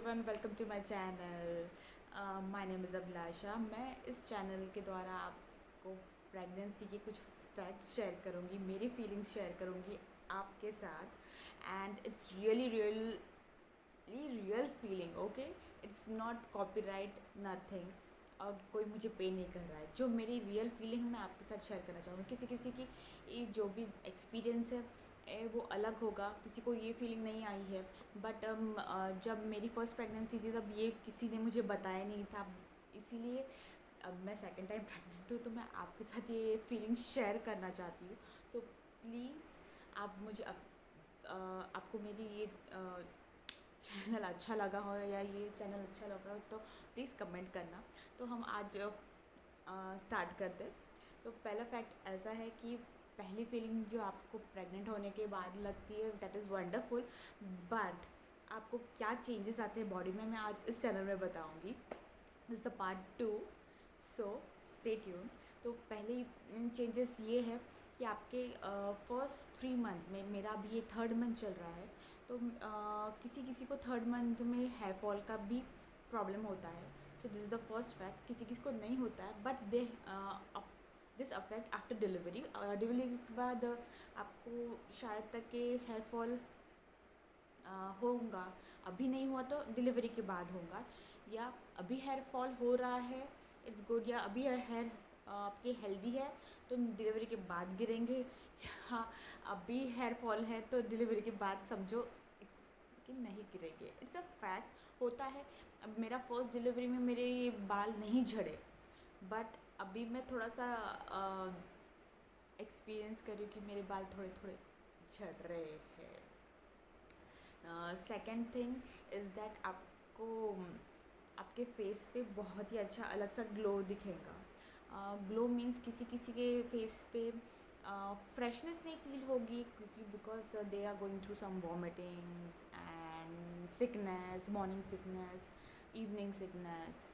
Everyone, welcome to my channel. My name is Abhilasha. मैं इस channel के द्वारा आपको प्रेगनेंसी के कुछ फैक्ट्स शेयर करूँगी, मेरी फीलिंग्स शेयर करूँगी आपके साथ। And it's real feeling, okay. It's not copyright, nothing. और कोई मुझे पे नहीं कर रहा है। जो मेरी रियल फीलिंग मैं आपके साथ शेयर करना चाहूँगी। किसी किसी की ये जो भी एक्सपीरियंस है वो अलग होगा, किसी को ये फीलिंग नहीं आई है। बट जब मेरी फ़र्स्ट प्रेगनेंसी थी तब ये किसी ने मुझे बताया नहीं था, इसीलिए अब मैं सेकंड टाइम प्रेग्नेंट हूँ तो मैं आपके साथ ये फीलिंग शेयर करना चाहती हूँ। तो प्लीज़ आप मुझे आपको मेरी ये चैनल अच्छा लगा हो या ये चैनल अच्छा लगा हो तो प्लीज़ कमेंट करना। तो हम आज स्टार्ट करते हैं। तो पहला फैक्ट ऐसा है कि पहली फीलिंग जो आपको प्रेग्नेंट होने के बाद लगती है दैट इज़ वंडरफुल। बट आपको क्या चेंजेस आते हैं बॉडी में, मैं आज इस चैनल में बताऊंगी। This the part 2, so stay tune. तो पहले चेंजेस ये है कि आपके फर्स्ट 3 मंथ में, मेरा अभी ये थर्ड मंथ चल रहा है, तो किसी किसी को थर्ड मंथ में हेयर फॉल का भी प्रॉब्लम होता है। So this is the first fact. किसी किसी को नहीं होता है but this affect after delivery. Delivery के बाद आपको शायद तक के हेयर फॉल होगा। अभी नहीं हुआ तो डिलीवरी के बाद होगा, या अभी हेयर फॉल हो रहा है, इट्स गुड। या अभी हेयर आपके हेल्दी है तो डिलीवरी के बाद गिरेंगे, या अभी हेयर फॉल है तो डिलीवरी के बाद समझो कि नहीं गिरेंगे। इट्स अ फैक्ट, होता है। अब मेरा फर्स्ट डिलीवरी में मेरे ये बाल नहीं झड़े, बट अभी मैं थोड़ा सा एक्सपीरियंस कर रही हूँ कि मेरे बाल थोड़े थोड़े झड़ रहे हैं। सेकेंड थिंग इज़ दैट आपको आपके फेस पे बहुत ही अच्छा अलग सा ग्लो दिखेगा। ग्लो मीन्स किसी किसी के फेस पे फ्रेशनेस नहीं फील होगी, क्योंकि because they are going through some vomitings and sickness, morning sickness, evening sickness.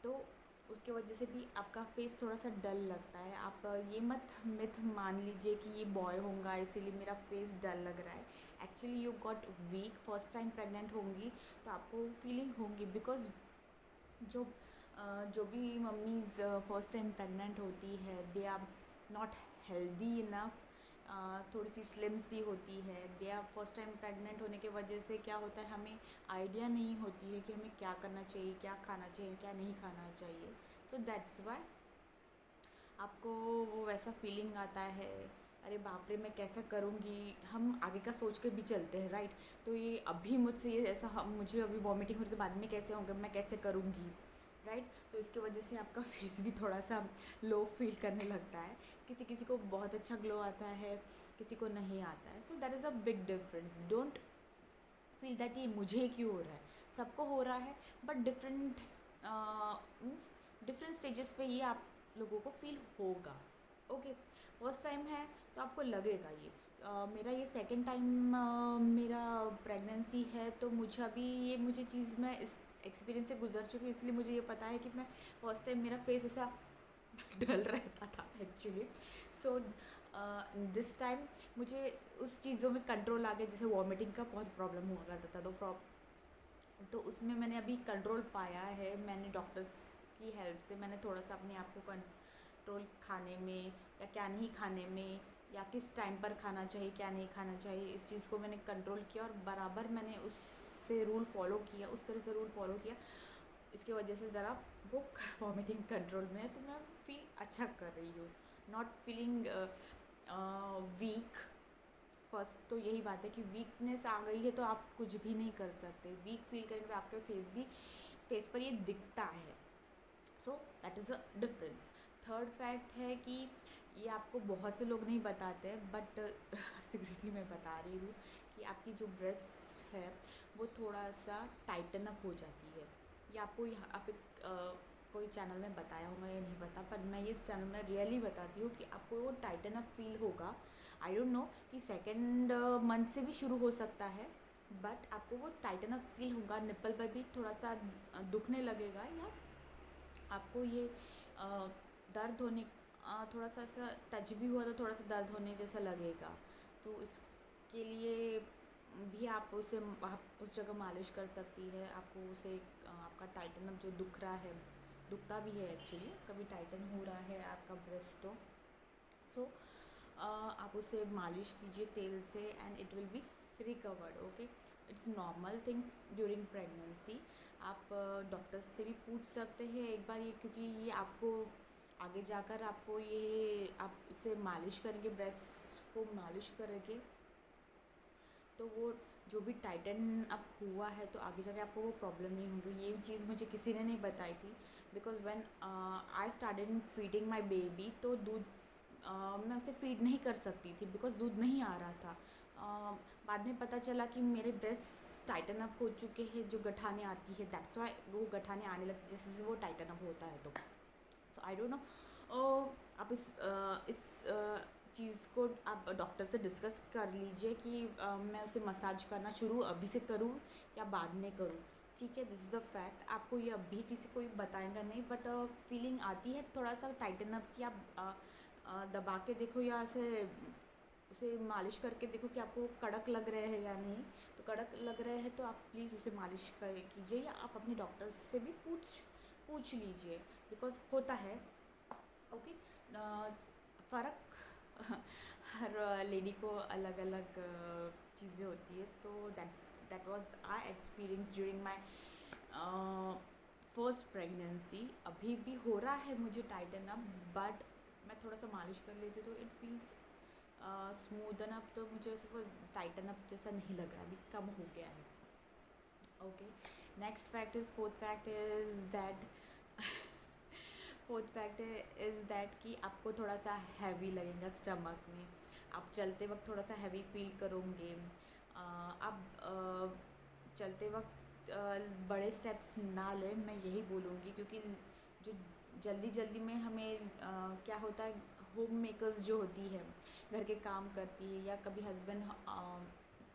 तो उसके वजह से भी आपका फेस थोड़ा सा डल लगता है। आप ये मिथ मान लीजिए कि ये बॉय होगा इसीलिए मेरा फेस डल लग रहा है। Actually you got weak first time pregnant होंगी तो आपको फीलिंग होंगी, बिकॉज जो जो भी मम्मीज़ फर्स्ट टाइम प्रेग्नेंट होती है they are not healthy enough, थोड़ी सी स्लिम सी होती है। They are first time pregnant होने के वजह से क्या होता है, हमें आइडिया नहीं होती है कि हमें क्या करना चाहिए, क्या खाना चाहिए, क्या नहीं खाना चाहिए। सो दैट्स वाई आपको वो वैसा फीलिंग आता है, अरे बाप रे मैं कैसा करूँगी। हम आगे का सोच के भी चलते हैं, राइट। तो ये अभी मुझसे ये ऐसा मुझे अभी वॉमिटिंग हो रही तो बाद में कैसे होंगे, मैं कैसे करूँगी, राइट। तो इसकी वजह से आपका फेस भी थोड़ा सा लो फील करने लगता है। किसी किसी को बहुत अच्छा ग्लो आता है, किसी को नहीं आता है। So that is a big difference. Don't feel that ये मुझे क्यों हो रहा है, सबको हो रहा है, but different means different stages पे ये आप लोगों को फील होगा। ओके, फर्स्ट टाइम है तो आपको लगेगा ये। मेरा ये सेकंड टाइम मेरा प्रेगनेंसी है, तो मुझे चीज़ मैं इस एक्सपीरियंस से गुजर चुकी हूँ, इसलिए मुझे ये पता है कि मैं फर्स्ट टाइम मेरा फेस ऐसा डल रहता था एक्चुअली। सो दिस टाइम मुझे उस चीज़ों में कंट्रोल आ गया। जैसे वॉमिटिंग का बहुत प्रॉब्लम हुआ करता था, तो उसमें मैंने अभी कंट्रोल पाया है। मैंने डॉक्टर्स की हेल्प से मैंने थोड़ा सा अपने आप को कंट्रोल, खाने में या क्या नहीं खाने में, या किस टाइम पर खाना चाहिए क्या नहीं खाना चाहिए, इस चीज़ को मैंने कंट्रोल किया और बराबर मैंने उससे रूल फॉलो किया, उस तरह से रूल फॉलो किया। इसकी वजह से ज़रा वो वॉमिटिंग कंट्रोल में है, तो मैं फील अच्छा कर रही हूँ, नॉट फीलिंग वीक। फर्स्ट तो यही बात है कि वीकनेस आ गई है तो आप कुछ भी नहीं कर सकते। वीक फील करेंगे तो आपके फेस पर ये दिखता है। So that is a difference. Third fact है कि ये आपको बहुत से लोग नहीं बताते, बट सीक्रेटली मैं बता रही हूँ कि आपकी जो ब्रेस्ट है वो थोड़ा सा टाइटन अप हो जाती है। ये आपको यहाँ आप कोई चैनल में बताया होगा या नहीं पता, पर मैं इस चैनल में रियली बताती हूँ कि आपको वो टाइटन अप फील होगा। आई डोंट नो कि सेकेंड मंथ से भी शुरू हो सकता है, बट आपको वो टाइटन अप फील होगा। निप्पल पर भी थोड़ा सा दुखने लगेगा, या आपको ये दर्द होने, थोड़ा सा ऐसा टच भी हुआ तो थोड़ा सा दर्द होने जैसा लगेगा। तो इसके लिए भी आप उसे आप उस जगह मालिश कर सकती है। आपको उसे आपका टाइटन अप जो दुख रहा है, दुखता भी है एक्चुअली, कभी टाइटन हो रहा है आपका ब्रेस्ट तो सो आप उसे मालिश कीजिए तेल से and it will be recovered. Okay, it's normal thing during pregnancy. आप डॉक्टर से भी पूछ सकते हैं एक बार ये, क्योंकि ये आपको आगे जाकर आपको ये आप इसे मालिश करेंगे, ब्रेस्ट को मालिश करेंगे तो वो जो भी टाइटन अप हुआ है तो आगे जाके आपको वो प्रॉब्लम नहीं होगी। ये चीज़ मुझे किसी ने नहीं बताई थी, because when I started feeding my baby तो दूध मैं उसे फीड नहीं कर सकती थी बिकॉज दूध नहीं आ रहा था। बाद में पता चला कि मेरे ब्रेस्ट टाइटन अप हो चुके हैं, जो गठाने आती है, दैट्स वाई वो गठाने आने लगती जैसे से वो टाइटन अप होता है। तो सो आई डोंट नो, आप इस चीज़ को आप डॉक्टर से डिस्कस कर लीजिए कि मैं उसे मसाज करना शुरू अभी से करूँ या बाद में करूँ। ठीक है, दिस इज़ द फैक्ट। आपको ये अभी किसी को बताएगा नहीं, बट फीलिंग आती है थोड़ा सा टाइटन अप की। आप दबा के देखो या ऐसे उसे मालिश करके देखो कि आपको कड़क लग रहे हैं या नहीं। तो कड़क लग रहे हैं तो आप प्लीज़ उसे मालिश कर कीजिए, या आप अपने डॉक्टर से भी पूछ लीजिए, बिकॉज होता है। ओके, फ़र्क हर लेडी को अलग अलग चीज़ें होती है। तो that was I experience during my first pregnancy. अभी भी हो रहा है मुझे टाइटन अप, बट मैं थोड़ा सा मालिश कर लेती तो इट फील्स स्मूदन अप, तो मुझे ऐसे वो टाइटन अप जैसा नहीं लग रहा, अभी कम हो गया है। Okay, next fact is fourth fact is that fourth fact is that कि आपको थोड़ा सा हैवी लगेगा स्टमक में। आप चलते वक्त थोड़ा सा हैवी फील करोगे। आप चलते वक्त बड़े स्टेप्स ना लें, मैं यही बोलूँगी, क्योंकि जो जल्दी जल्दी में हमें क्या होता है, होम मेकर्स जो होती है, घर के काम करती है, या कभी हस्बैंड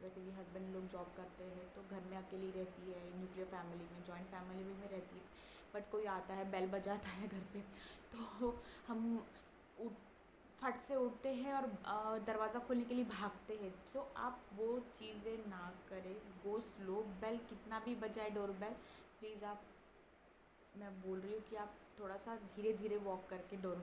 वैसे भी हस्बैंड लोग जॉब करते हैं तो घर में अकेली रहती है, न्यूक्लियर फैमिली में, जॉइंट फैमिली में रहती है, बट कोई आता है बेल बजाता है घर पे तो हम उठ फट से उठते हैं और दरवाज़ा खोलने के लिए भागते हैं। सो आप वो चीज़ें ना करें, गो स्लो। बेल कितना भी बजाए डोर बेल, प्लीज़ आप, मैं बोल रही हूँ कि आप थोड़ा सा धीरे धीरे वॉक करके डोर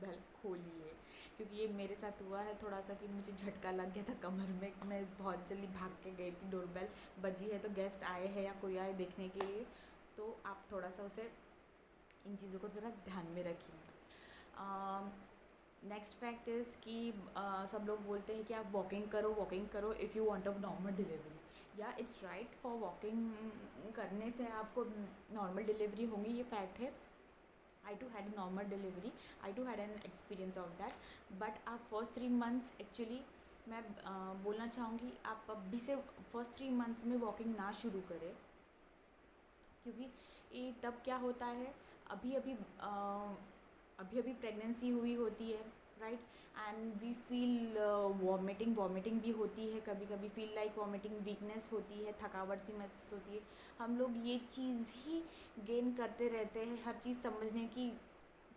बेल खोलिए, क्योंकि ये मेरे साथ हुआ है थोड़ा सा कि मुझे झटका लग गया था कमर में। मैं बहुत जल्दी भाग के गई थी, डोर बेल बजी है तो गेस्ट आए हैं या कोई आए देखने के लिए, तो आप थोड़ा सा उसे इन चीज़ों को ज़रा ध्यान में रखिएगा। नेक्स्ट फैक्ट इज़ कि सब लोग बोलते हैं कि आप वॉकिंग करो if you want a normal delivery. या इट्स राइट, फॉर वॉकिंग करने से आपको नॉर्मल डिलीवरी होंगी, ये फैक्ट है। I too had normal delivery, I too had an experience of that, but आप फर्स्ट 3 मंथ्स एक्चुअली मैं बोलना चाहूँगी आप अभी से फर्स्ट 3 मंथ्स में वॉकिंग ना शुरू करें, क्योंकि ये तब क्या होता है, अभी अभी अभी अभी प्रेगनेंसी हुई होती है, right, and we feel vomiting भी होती है, कभी कभी फील लाइक वॉमिटिंग, वीकनेस होती है, थकावट सी महसूस होती है। हम लोग ये चीज़ ही गेन करते रहते हैं, हर चीज़ समझने की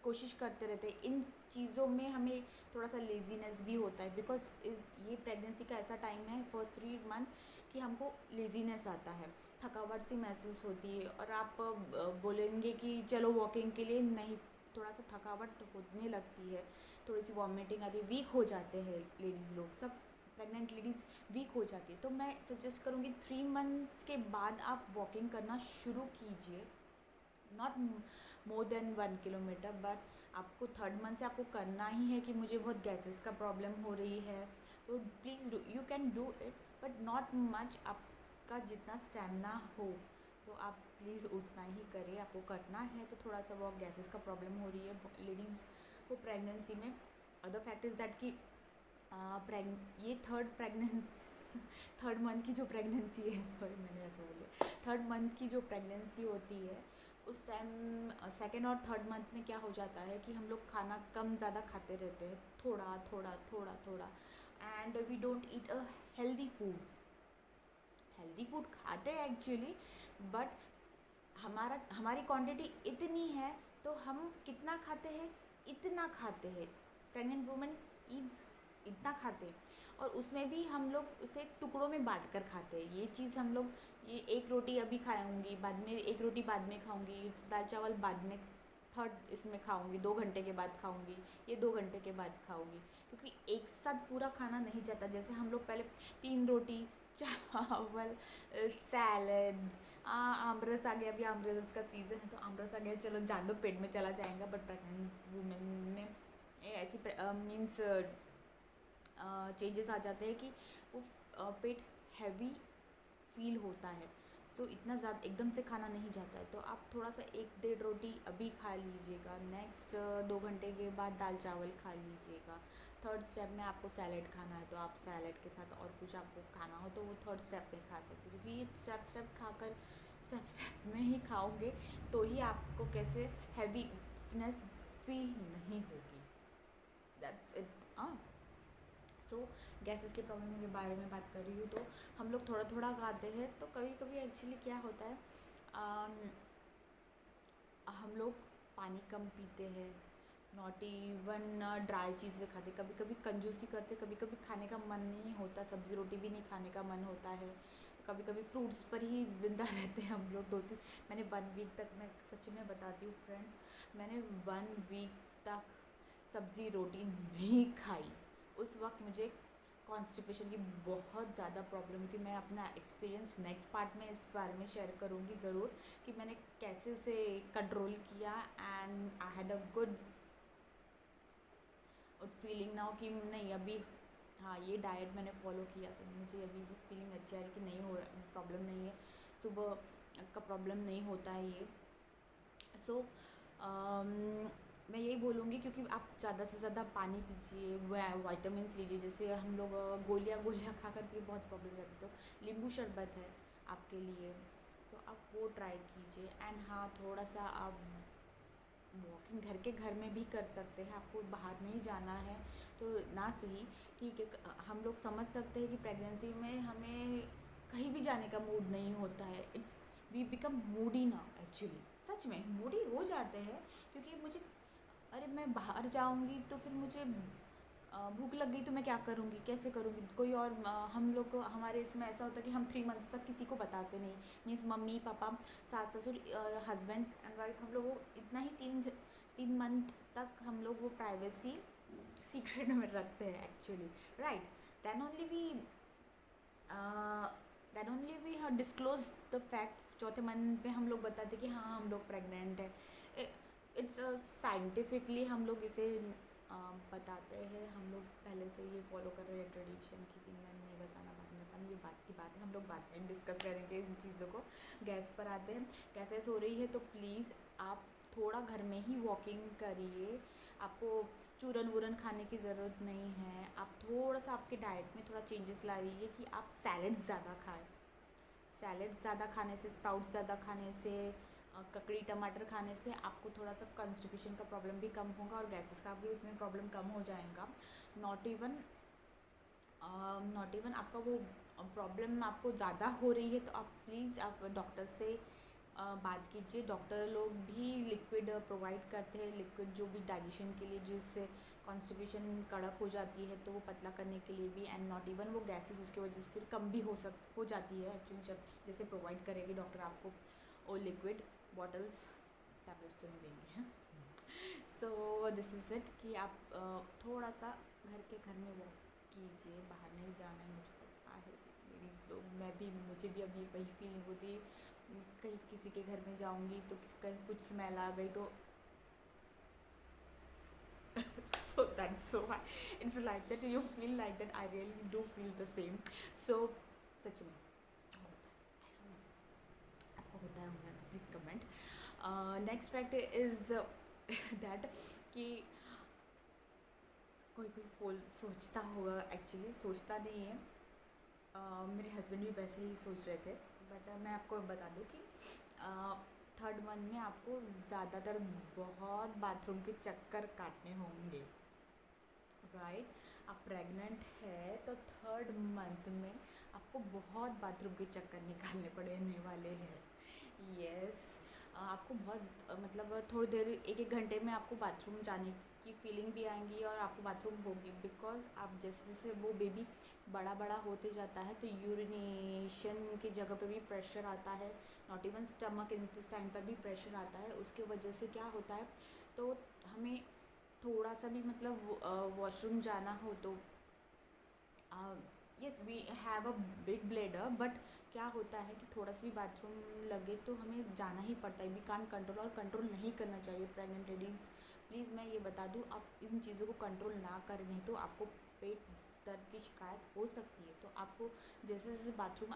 कोशिश करते रहते हैं। इन चीज़ों में हमें थोड़ा सा लेज़ीनेस भी होता है, बिकॉज ये प्रेगनेंसी का ऐसा टाइम है फर्स्ट 3 मंथ कि हमको लेज़ीनेस आता है, थकावट सी महसूस होती है, और आप बोलेंगे कि चलो वॉकिंग के लिए, नहीं, थोड़ा सा थकावट होने लगती है, थोड़ी सी वॉमिटिंग आती है, वीक हो जाते हैं लेडीज़ लोग, सब प्रेग्नेंट लेडीज़ वीक हो जाती है। तो मैं सजेस्ट करूँगी 3 मंथ्स के बाद आप वॉकिंग करना शुरू कीजिए, not more than 1 kilometre, but आपको 3rd मंथ से आपको करना ही है कि मुझे बहुत गैसेस का प्रॉब्लम हो रही है, तो please you can do it, but not much. आपका जितना स्टेमिना हो तो आप प्लीज़ उतना ही करें, आपको करना है तो थोड़ा सा वो गैसेस का प्रॉब्लम हो रही है लेडीज़ को प्रेगनेंसी में। अदर फैक्ट इज़ दैट कि ये थर्ड मंथ की जो प्रेगनेंसी है, सॉरी मैंने ऐसे बोले, 3rd मंथ की जो प्रेगनेंसी होती है उस टाइम 2nd और 3rd मंथ में क्या हो जाता है कि हम लोग खाना कम ज़्यादा खाते रहते हैं, थोड़ा थोड़ा थोड़ा थोड़ा, and we don't eat a healthy food. Healthy food खाते हैं एक्चुअली, बट हमारी क्वांटिटी इतनी है तो हम कितना खाते हैं, इतना खाते हैं। प्रेग्नेंट वुमेन ईट्स इतना खाते हैं, और उसमें भी हम लोग उसे टुकड़ों में बांट कर खाते हैं। ये चीज़ हम लोग, ये एक रोटी अभी खाऊंगी, बाद में एक रोटी बाद में खाऊंगी, दाल चावल बाद में थर्ड इसमें खाऊंगी, 2 घंटे के बाद खाऊंगी, ये 2 घंटे के बाद खाऊंगी, क्योंकि एक साथ पूरा खाना नहीं जाता। जैसे हम लोग पहले 3 रोटी चावल, सैलड, आमरस आ गया, अभी आमरस का सीज़न है तो आमरस आ गया, चलो जान दो पेट में चला जाएगा। बट प्रेग्नेंट वुमेन में ऐसी मीन्स चेंजेस आ जाते हैं कि वो पेट हैवी फील होता है, तो इतना ज़्यादा एकदम से खाना नहीं जाता है। तो आप थोड़ा सा 1-1.5 रोटी अभी खा लीजिएगा, नेक्स्ट 2 घंटे के बाद दाल चावल खा लीजिएगा। थर्ड स्टेप में आपको सैलेड खाना है तो आप सैलेड के साथ और कुछ आपको खाना हो तो वो थर्ड स्टेप में खा सकते हो, क्योंकि ये स्टेप खाकर स्टेप में ही खाओगे तो ही आपको कैसे हैवीनेस फील नहीं होगी। That's it. हाँ, सो गैसेस की प्रॉब्लम के बारे में बात कर रही हूँ तो हम लोग थोड़ा थोड़ा खाते हैं। तो कभी कभी एक्चुअली क्या होता है, हम लोग पानी कम पीते हैं, नॉट इवन ड्राई चीज़ें खाते, कभी कभी कंजूसी करते, कभी कभी खाने का मन नहीं होता, सब्ज़ी रोटी भी नहीं खाने का मन होता है, कभी कभी फ्रूट्स पर ही ज़िंदा रहते हैं हम लोग 2-3। मैंने 1 वीक तक, मैं सच में बताती हूँ फ्रेंड्स, मैंने 1 वीक तक सब्ज़ी रोटी नहीं खाई। उस वक्त मुझे कॉन्स्टिपेशन की बहुत ज़्यादा प्रॉब्लम थी। मैं अपना एक्सपीरियंस नेक्स्ट पार्ट में इस बारे में शेयर करूँगी ज़रूर कि मैंने कैसे उसे कंट्रोल किया, and I had a good feeling now कि नहीं अभी, हाँ ये डाइट मैंने फॉलो किया तो मुझे अभी भी फीलिंग अच्छी आ रही कि नहीं हो रहा, प्रॉब्लम नहीं है, सुबह का प्रॉब्लम नहीं होता है ये। सो मैं यही बोलूँगी, क्योंकि आप ज़्यादा से ज़्यादा पानी पीजिए, वाइटामिन लीजिए। जैसे हम लोग गोलियाँ खा कर भी बहुत प्रॉब्लम जाती है, तो नींबू शरबत है आपके लिए, तो आप वो ट्राई कीजिए। एंड हाँ, थोड़ा सा आप वॉकिंग घर में भी कर सकते हैं, आपको बाहर नहीं जाना है तो ना सही, ठीक है। हम लोग समझ सकते हैं कि प्रेगनेंसी में हमें कहीं भी जाने का मूड नहीं होता है, इट्स वी बिकम मूडी ना, एक्चुअली सच में मूडी हो जाते हैं। क्योंकि मुझे, अरे मैं बाहर जाऊंगी तो फिर मुझे भूख लग गई तो मैं क्या करूँगी, कैसे करूँगी, कोई और हम लोग को, हमारे इसमें ऐसा होता है कि हम 3 मंथ्स तक किसी को बताते नहीं, मीन्स मम्मी पापा सास ससुर हस्बैंड एंड वाइफ, हम लोग को इतना ही 3 मंथ तक हम लोग वो प्राइवेसी सीक्रेट में रखते हैं actually, right. Then only we disclose the fact. चौथे मंथ पे हम लोग बताते कि हाँ हम लोग प्रेग्नेंट है। इट्स साइंटिफिकली हम लोग इसे बताते हैं, हम लोग पहले से ये फॉलो कर रहे हैं ट्रेडिशन की 3 महीने नहीं बताना, बाद में बताना, ये बात की बात है, हम लोग बाद में डिस्कस करेंगे इन चीज़ों को। गैस पर आते हैं, गैसेस हो रही है तो प्लीज़ आप थोड़ा घर में ही वॉकिंग करिए, आपको चूरन वूरन खाने की ज़रूरत नहीं है। आप थोड़ा सा आपके डाइट में थोड़ा चेंजेस लाइए कि आप सैलड्स ज़्यादा खाएं। सैलड्स ज़्यादा खाने से, स्प्राउट्स ज़्यादा खाने से, ककड़ी टमाटर खाने से आपको थोड़ा सा कॉन्स्टिपेशन का प्रॉब्लम भी कम होगा और गैसेस का भी उसमें प्रॉब्लम कम हो जाएगा। नॉट इवन आपका वो प्रॉब्लम आपको ज़्यादा हो रही है तो आप प्लीज़ आप डॉक्टर से बात कीजिए। डॉक्टर लोग भी लिक्विड प्रोवाइड करते हैं, लिक्विड जो भी डाइजेशन के लिए, जिससे कॉन्स्टिपेशन कड़क हो जाती है तो वो पतला करने के लिए भी, एंड नॉट इवन वो गैसेस उसकी वजह से फिर कम भी हो जाती है एक्चुअली, जब जैसे प्रोवाइड करेगी डॉक्टर आपको वो लिक्विड बॉटल्स, टैबलेट्स नहीं देंगे हैं। सो दिस इज़ इट कि आप थोड़ा सा घर में वॉक कीजिए, बाहर नहीं जाना है। मुझे पता है लेडीज़ लोग, मुझे भी अभी वही फीलिंग होती है, कहीं किसी के घर में जाऊंगी तो किसका कुछ स्मेल आ गई तो so that's so why it's like that, you feel like that, I really do feel the same। so सच में होता है, I don't know आपको होता है होगा तो please comment. Next fact is that कि कोई सोचता होगा, एक्चुअली सोचता नहीं है, मेरे हस्बैंड भी वैसे ही सोच रहे थे, बट मैं आपको बता दूं कि 3rd मंथ में आपको ज़्यादातर बहुत बाथरूम के चक्कर काटने होंगे, राइट। आप प्रेग्नेंट है तो 3rd मंथ में आपको बहुत बाथरूम के चक्कर निकालने पड़ने वाले हैं। यस, आपको बहुत मतलब थोड़ी देर 1-1 घंटे में आपको बाथरूम जाने की फीलिंग भी आएंगी और आपको बाथरूम होगी, बिकॉज आप जैसे जैसे वो बेबी बड़ा बड़ा होते जाता है तो यूरिनेशन की जगह पे भी प्रेशर आता है, नॉट इवन स्टमक इंटेस्टाइन पर भी प्रेशर आता है। उसके वजह से क्या होता है, तो हमें थोड़ा सा भी मतलब वॉशरूम जाना हो तो yes we have a big bladder, but क्या होता है कि थोड़ा सा भी बाथरूम लगे तो हमें जाना ही पड़ता है। वी कान कंट्रोल, और कंट्रोल नहीं करना चाहिए प्रेग्नेंट लेडीज़। प्लीज़ मैं ये बता दूँ, आप इन चीज़ों को कंट्रोल ना करें, नहीं तो आपको पेट दर्द की शिकायत हो सकती है। तो आपको जैसे जैसे बाथरूम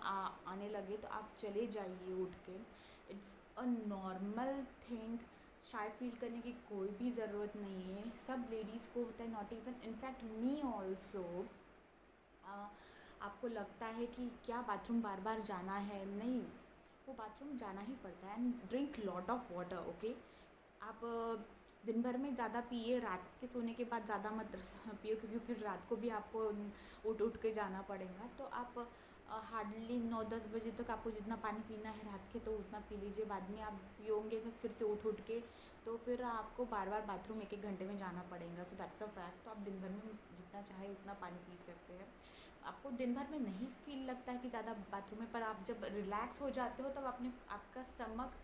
आने लगे तो आप चले जाइए उठ के। It's a normal thing, shy feel करने की कोई भी ज़रूरत नहीं है, सब लेडीज़ को होता है, not even in fact me also. आपको लगता है कि क्या बाथरूम बार बार जाना है, नहीं, वो बाथरूम जाना ही पड़ता है। And drink lot of water, okay. आप दिन भर में ज़्यादा पिए, रात के सोने के बाद ज़्यादा मत पियो, क्योंकि फिर रात को भी आपको उठ उठ के जाना पड़ेगा। तो आप हार्डली 9-10 बजे तक आपको जितना पानी पीना है रात के तो उतना पी लीजिए। बाद में आप पियोगे तो फिर से उठ उठ के, तो फिर आपको बार बार बाथरूम 1-1 घंटे में जाना पड़ेगा। So that's a fact. तो आप दिन भर में जितना चाहे उतना पानी पी सकते हैं। आपको दिन भर में नहीं फील लगता है कि ज़्यादा बाथरूम में, पर आप जब रिलैक्स हो जाते हो तब आपका स्टमक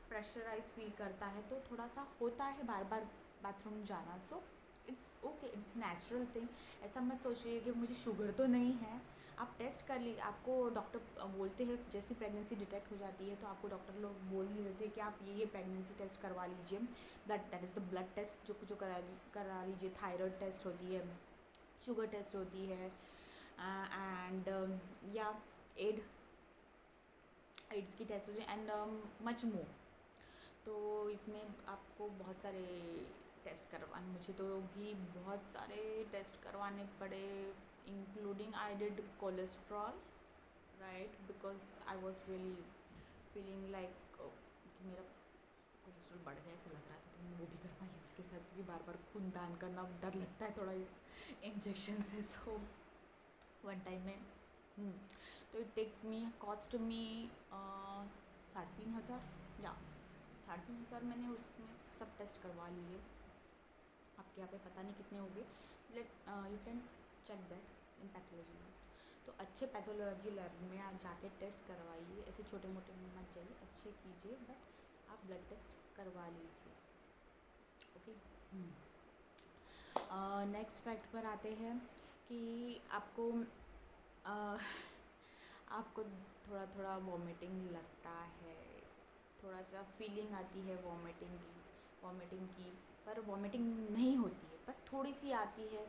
प्रेशराइज फील करता है, तो थोड़ा सा होता है बार बार बाथरूम जाना। So it's okay, it's natural thing. ऐसा मत सोचिए कि मुझे शुगर तो नहीं है। आप टेस्ट कर लीजिए। आपको डॉक्टर बोलते हैं जैसे प्रेगनेंसी डिटेक्ट हो जाती है तो आपको डॉक्टर लोग बोल ही देते हैं कि आप ये प्रेगनेंसी टेस्ट करवा लीजिए। Blood, that is the blood test जो करा लीजिए। थायराइड टेस्ट होती है, शुगर टेस्ट होती है, एंड या एड एड्स की टेस्ट होती है, एंड मच मोर। तो इसमें आपको बहुत सारे टेस्ट करवाने, मुझे तो भी बहुत सारे टेस्ट करवाने पड़े, including I did cholesterol, right, because I was really feeling like कि मेरा कोलेस्ट्रॉल बढ़ गया ऐसा लग रहा था, तो मैंने वो भी करवा लिया उसके साथ, क्योंकि बार बार खून दान करना डर लगता है थोड़ा इंजेक्शन से। सो वन टाइम में तो it takes me, cost me 3,500, या 3,500 मैंने उसमें सब टेस्ट करवा लिए। आपके यहाँ पे पता नहीं कितने हो गए, let you can check that in pathology lab. तो अच्छे पैथोलॉजी लैब में आप जाके टेस्ट करवाइए, ऐसे छोटे मोटे में मत जाइए, अच्छे कीजिए, बट आप ब्लड टेस्ट करवा लीजिए, ओके। नेक्स्ट फैक्ट पर आते हैं कि आपको आपको थोड़ा थोड़ा वॉमिटिंग लगता है, थोड़ा सा फीलिंग आती है वॉमिटिंग की, पर वॉमिटिंग नहीं होती है, बस थोड़ी सी आती है।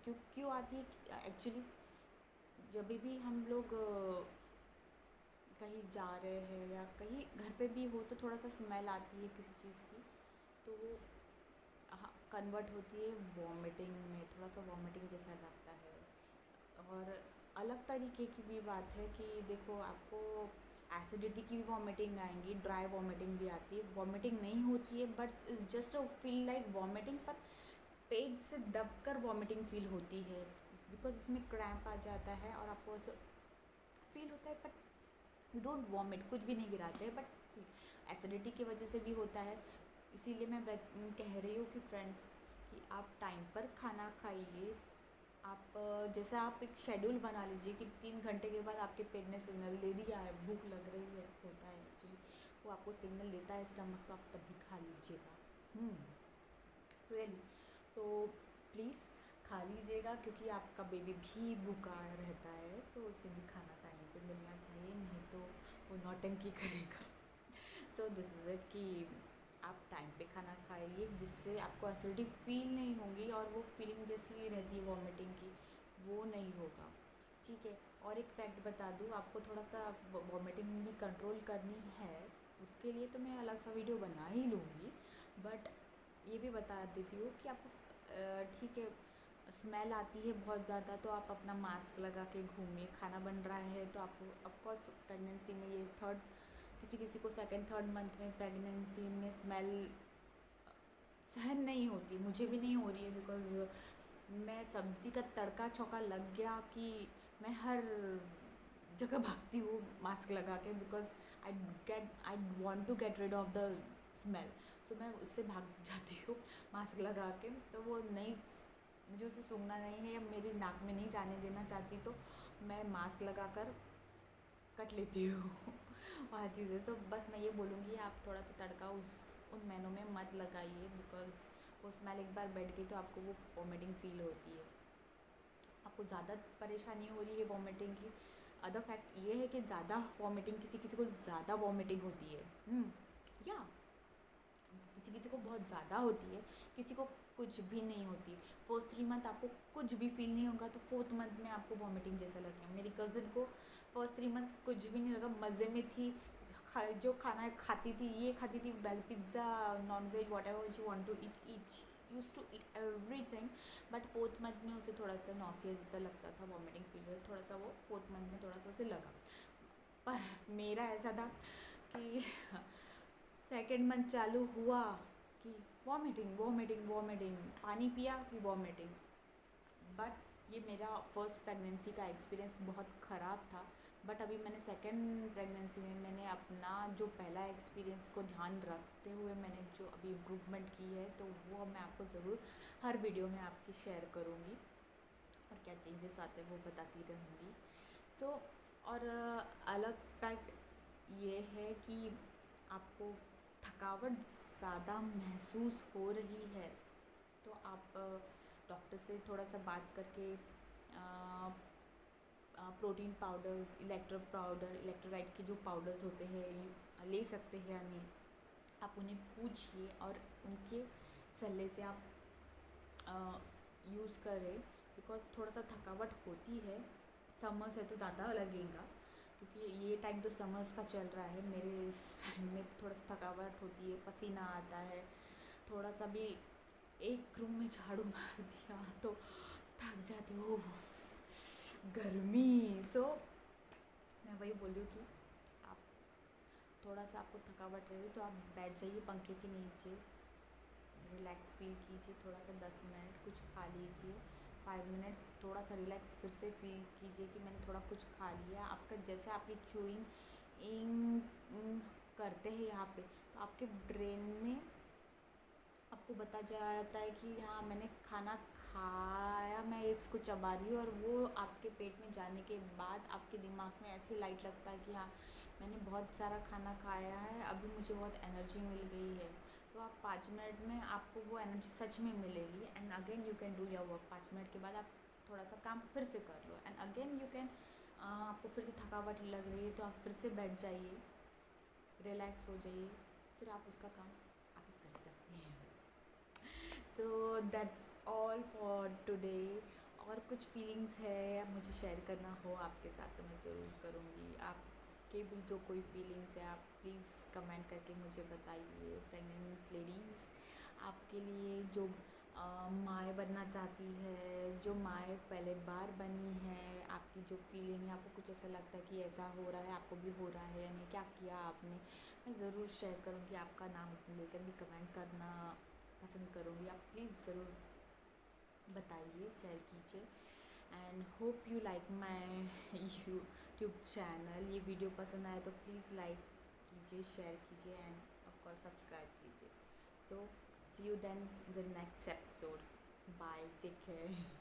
क्यों आती है एक्चुअली, जब भी हम लोग कहीं जा रहे हैं या कहीं घर पे भी हो तो थोड़ा सा स्मेल आती है किसी चीज़ की, तो वो कन्वर्ट होती है वॉमिटिंग में, थोड़ा सा वॉमिटिंग जैसा लगता है। और अलग तरीके की भी बात है कि देखो, आपको एसिडिटी की भी वॉमिटिंग आएंगी, ड्राई वॉमिटिंग भी आती है, वॉमिटिंग नहीं होती है, but is just a feel like vomiting, पर पेट से दबकर वॉमिटिंग फील होती है, बिकॉज उसमें क्रैम्प आ जाता है और आपको ऐसा फील होता है, बट यू डोंट वॉमिट, कुछ भी नहीं गिराते हैं, बट एसिडिटी की वजह से भी होता है। इसीलिए मैं कह रही हूँ कि फ्रेंड्स, कि आप टाइम पर खाना खाइए। आप जैसा आप एक शेड्यूल बना लीजिए कि 3 घंटे के बाद आपके पेट ने सिग्नल दे दिया है, भूख लग रही है, होता है एक्चुअली, वो आपको सिग्नल देता है स्टमक, तो आप तभी खा लीजिएगा, रियली। तो प्लीज़ खा लीजिएगा, क्योंकि आपका बेबी भी भूखा रहता है, तो उसे भी खाना टाइम पे मिलना चाहिए, नहीं तो वो नौटंकी करेगा। सो दिस इज़ इट, कि आप टाइम पे खाना खाइए, जिससे आपको एसिडिटी फील नहीं होगी, और वो फीलिंग जैसी रहती है वॉमिटिंग की, वो नहीं होगा, ठीक है। और एक फैक्ट बता दूँ आपको, थोड़ा सा वॉमिटिंग भी कंट्रोल करनी है, उसके लिए तो मैं अलग सा वीडियो बना ही लूँगी, बट ये भी बता देती हूँ कि आपको ठीक है, स्मेल आती है बहुत ज़्यादा, तो आप अपना मास्क लगा के घूमिए। खाना बन रहा है तो आपको ऑफकोर्स प्रेगनेंसी में ये किसी किसी को सेकंड थर्ड मंथ में प्रेगनेंसी में स्मेल सहन नहीं होती, मुझे भी नहीं हो रही है, बिकॉज़ मैं सब्ज़ी का तड़का छौंका लग गया कि मैं हर जगह भागती हूँ मास्क लगा के, because I want to get rid of the smell. So मैं उससे भाग जाती हूँ मास्क लगा के। तो वो नहीं, मुझे उसे सूंघना नहीं है या मेरी नाक में नहीं जाने देना चाहती, तो मैं मास्क लगा कर कट लेती हूँ वह चीज़ें। तो बस मैं ये बोलूँगी, आप थोड़ा सा तड़का उन महीनों में मत लगाइए, बिकॉज़ वो स्मेल एक बार बैठ गई तो आपको वो वॉमिटिंग फ़ील होती है। आपको ज़्यादा परेशानी हो रही है वॉमिटिंग की, अदर फैक्ट ये है कि ज़्यादा वॉमिटिंग, किसी किसी को ज़्यादा वॉमिटिंग होती है, या किसी किसी को बहुत ज़्यादा होती है, किसी को कुछ भी नहीं होती। फर्स्ट 3 मंथ आपको कुछ भी फील नहीं होगा, तो 4th मंथ में आपको वॉमिटिंग जैसा लगेगा। मेरी कज़न को फर्स्ट 3 मंथ कुछ भी नहीं लगा, मज़े में थी, जो खाना खाती थी, ये खाती थी, pizza, non veg, whatever she want to eat, use to eat everything. But 4th month में उसे थोड़ा सा नॉसिया जैसा लगता था, वॉमिटिंग फील थोड़ा सा, वो 4th मंथ में थोड़ा सा उसे लगा। पर मेरा ऐसा था कि सेकेंड मंथ चालू हुआ कि वॉमिटिंग वॉमिटिंग वॉमिटिंग, पानी पिया कि वॉमिटिंग। बट ये मेरा फर्स्ट प्रेगनेंसी का एक्सपीरियंस बहुत ख़राब था। बट अभी मैंने सेकेंड प्रेगनेंसी में मैंने अपना जो पहला एक्सपीरियंस को ध्यान रखते हुए मैंने जो अभी इम्प्रूवमेंट की है, तो वो मैं आपको ज़रूर हर वीडियो में आपकी शेयर करूँगी, और क्या चेंजेस आते हैं वो बताती रहूँगी। सो और अलग फैक्ट ये है कि आपको थकावट ज़्यादा महसूस हो रही है, तो आप डॉक्टर से थोड़ा सा बात करके प्रोटीन पाउडर्स, इलेक्ट्रोलाइट के जो पाउडर्स होते हैं ले सकते हैं या नहीं, आप उन्हें पूछिए और उनके सलाह से आप यूज़ करें। बिकॉज़ थोड़ा सा थकावट होती है, समर्स है तो ज़्यादा लगेगा, क्योंकि ये टाइम तो समर्स का चल रहा है। मेरे इस टाइम में तो थोड़ा सा थकावट होती है, पसीना आता है, थोड़ा सा भी एक रूम में झाड़ू मार दिया तो थक जाते हो, गर्मी। सो मैं वही बोल रही हूँ कि आप थोड़ा सा आपको थकावट रही तो आप बैठ जाइए पंखे के नीचे, रिलैक्स फील कीजिए, थोड़ा सा 10 मिनट कुछ खा लीजिए, 5 मिनट्स थोड़ा सा रिलैक्स फिर से फील कीजिए कि मैंने थोड़ा कुछ खा लिया। आपका जैसे आप ये चूइंग इन करते हैं यहाँ पे, तो आपके ब्रेन में आपको बता जाता है कि हाँ मैंने खाना खाया, मैं इसको चबा रही हूँ, और वो आपके पेट में जाने के बाद आपके दिमाग में ऐसे लाइट लगता है कि हाँ मैंने बहुत सारा खाना खाया है, अभी मुझे बहुत एनर्जी मिल गई है। तो आप 5 मिनट में आपको वो एनर्जी सच में मिलेगी, and again you can do your work. 5 minute के बाद आप थोड़ा सा काम फिर से कर लो, एंड अगेन यू कैन, आपको फिर से थकावट लग रही है तो आप फिर से बैठ जाइए, रिलैक्स हो जाइए, फिर आप उसका काम आगे कर सकते हैं। So that's all for today. और कुछ फीलिंग्स है मुझे शेयर करना हो आपके साथ तो मैं ज़रूर करूँगी। आपके भी जो कोई फीलिंग्स है आप प्लीज़ कमेंट करके मुझे बताइए। प्रेग्नेंट लेडीज़ आपके लिए जो माँ बनना चाहती है, जो माँ पहले बार बनी है, आपकी जो फीलिंग है, आपको कुछ ऐसा लगता है कि ऐसा हो रहा है, आपको भी हो रहा है या नहीं, क्या किया आपने, मैं ज़रूर शेयर करूँगी। आपका नाम लेकर भी कमेंट करना पसंद करूँगी। आप प्लीज़ ज़रूर बताइए, शेयर कीजिए, and hope you like my YouTube channel. ये वीडियो पसंद आए तो प्लीज़ लाइक कीजिए, शेयर कीजिए, एंड ऑफकोर्स सब्सक्राइब कीजिए। So see you then in the next episode. Bye, take care.